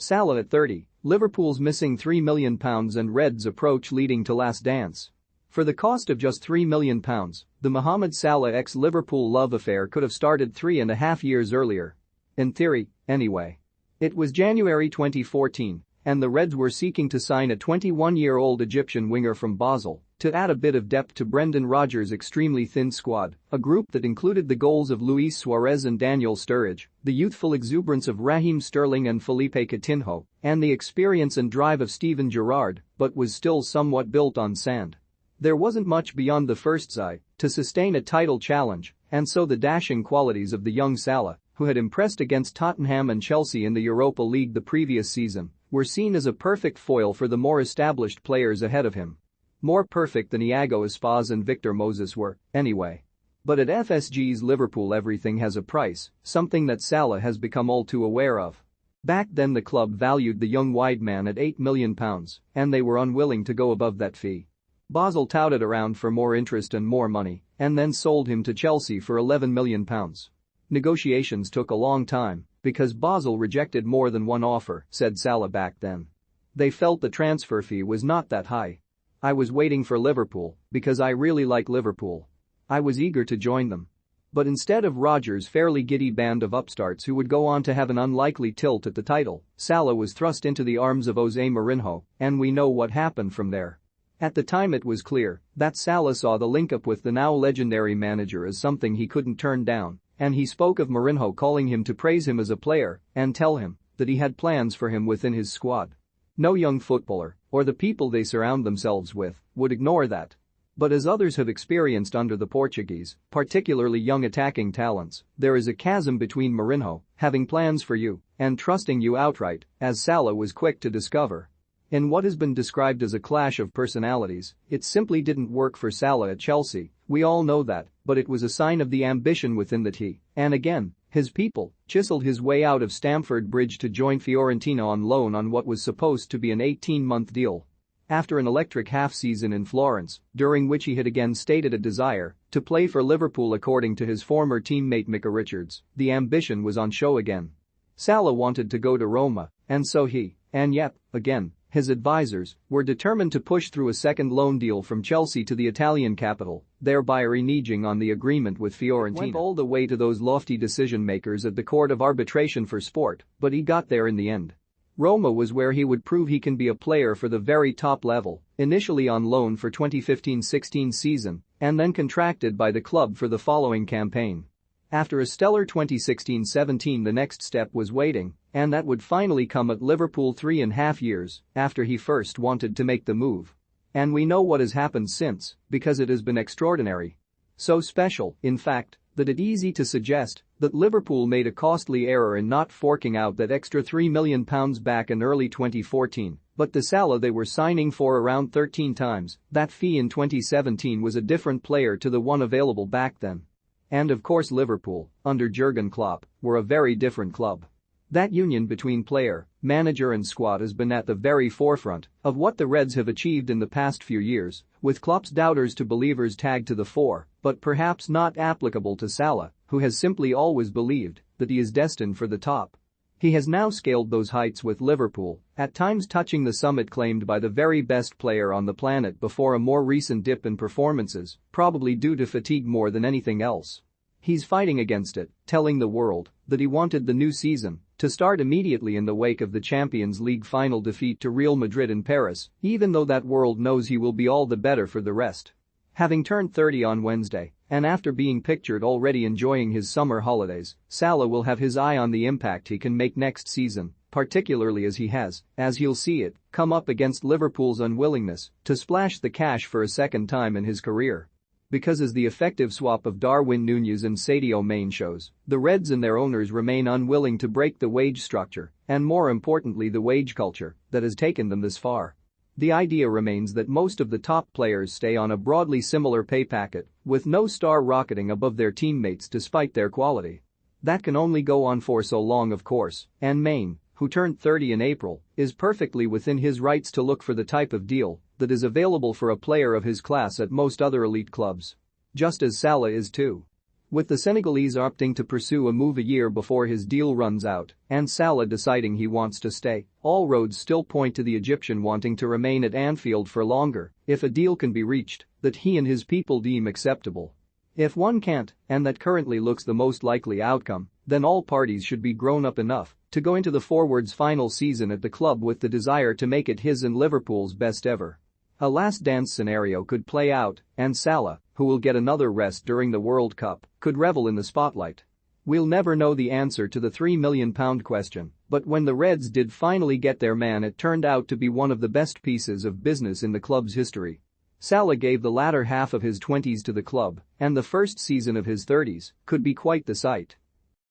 Salah at 30, Liverpool's missing £3 million and Reds' approach leading to last dance. For the cost of just £3 million, the Mohamed Salah ex-Liverpool love affair could have started 3.5 years earlier. In theory, anyway. It was January 2014, and the Reds were seeking to sign a 21-year-old Egyptian winger from Basel to add a bit of depth to Brendan Rodgers' extremely thin squad, a group that included the goals of Luis Suarez and Daniel Sturridge, the youthful exuberance of Raheem Sterling and Felipe Coutinho, and the experience and drive of Steven Gerrard, but was still somewhat built on sand. There wasn't much beyond the first side to sustain a title challenge, and so the dashing qualities of the young Salah, who had impressed against Tottenham and Chelsea in the Europa League the previous season, were seen as a perfect foil for the more established players ahead of him. More perfect than Iago Aspas and Victor Moses were, anyway. But at FSG's Liverpool everything has a price, something that Salah has become all too aware of. Back then the club valued the young wide man at £8 million, and they were unwilling to go above that fee. Basel touted around for more interest and more money, and then sold him to Chelsea for £11 million. Negotiations took a long time because Basel rejected more than one offer, said Salah back then. They felt the transfer fee was not that high. I was waiting for Liverpool because I really like Liverpool. I was eager to join them. But instead of Rodgers' fairly giddy band of upstarts who would go on to have an unlikely tilt at the title, Salah was thrust into the arms of Jose Mourinho, and we know what happened from there. At the time it was clear that Salah saw the link-up with the now legendary manager as something he couldn't turn down, and he spoke of Mourinho calling him to praise him as a player and tell him that he had plans for him within his squad. No young footballer, or the people they surround themselves with, would ignore that. But as others have experienced under the Portuguese, particularly young attacking talents, there is a chasm between Mourinho having plans for you and trusting you outright, as Salah was quick to discover. In what has been described as a clash of personalities, it simply didn't work for Salah at Chelsea, we all know that, but it was a sign of the ambition within that he, and again, his people, chiseled his way out of Stamford Bridge to join Fiorentina on loan on what was supposed to be an 18-month deal. After an electric half-season in Florence, during which he had again stated a desire to play for Liverpool according to his former teammate Micah Richards, the ambition was on show again. Salah wanted to go to Roma, and so he, and yet, again, his advisors, were determined to push through a second loan deal from Chelsea to the Italian capital, thereby reneging on the agreement with Fiorentina. Went all the way to those lofty decision-makers at the Court of Arbitration for Sport, but he got there in the end. Roma was where he would prove he can be a player for the very top level, initially on loan for 2015-16 season, and then contracted by the club for the following campaign. After a stellar 2016-17 the next step was waiting, and that would finally come at Liverpool 3.5 years after he first wanted to make the move. And we know what has happened since, because it has been extraordinary. So special, in fact, that it's easy to suggest that Liverpool made a costly error in not forking out that extra £3 million back in early 2014, but the Salah they were signing for around 13 times that fee in 2017 was a different player to the one available back then. And of course Liverpool, under Jurgen Klopp, were a very different club. That union between player, manager and squad has been at the very forefront of what the Reds have achieved in the past few years, with Klopp's doubters to believers tagged to the fore, but perhaps not applicable to Salah, who has simply always believed that he is destined for the top. He has now scaled those heights with Liverpool, at times touching the summit claimed by the very best player on the planet before a more recent dip in performances, probably due to fatigue more than anything else. He's fighting against it, telling the world that he wanted the new season to start immediately in the wake of the Champions League final defeat to Real Madrid in Paris, even though that world knows he will be all the better for the rest. Having turned 30 on Wednesday, and after being pictured already enjoying his summer holidays, Salah will have his eye on the impact he can make next season, particularly as he has, as he'll see it, come up against Liverpool's unwillingness to splash the cash for a second time in his career. Because as the effective swap of Darwin Núñez and Sadio Mane shows, the Reds and their owners remain unwilling to break the wage structure, and more importantly the wage culture, that has taken them this far. The idea remains that most of the top players stay on a broadly similar pay packet, with no star rocketing above their teammates despite their quality. That can only go on for so long of course, and Mane, who turned 30 in April, is perfectly within his rights to look for the type of deal that is available for a player of his class at most other elite clubs. Just as Salah is too. With the Senegalese opting to pursue a move a year before his deal runs out and Salah deciding he wants to stay, all roads still point to the Egyptian wanting to remain at Anfield for longer if a deal can be reached that he and his people deem acceptable. If one can't, and that currently looks the most likely outcome, then all parties should be grown up enough to go into the forward's final season at the club with the desire to make it his and Liverpool's best ever. A last dance scenario could play out, and Salah, who will get another rest during the World Cup, could revel in the spotlight. We'll never know the answer to the £3 million question, but when the Reds did finally get their man, it turned out to be one of the best pieces of business in the club's history. Salah gave the latter half of his 20s to the club, and the first season of his 30s could be quite the sight.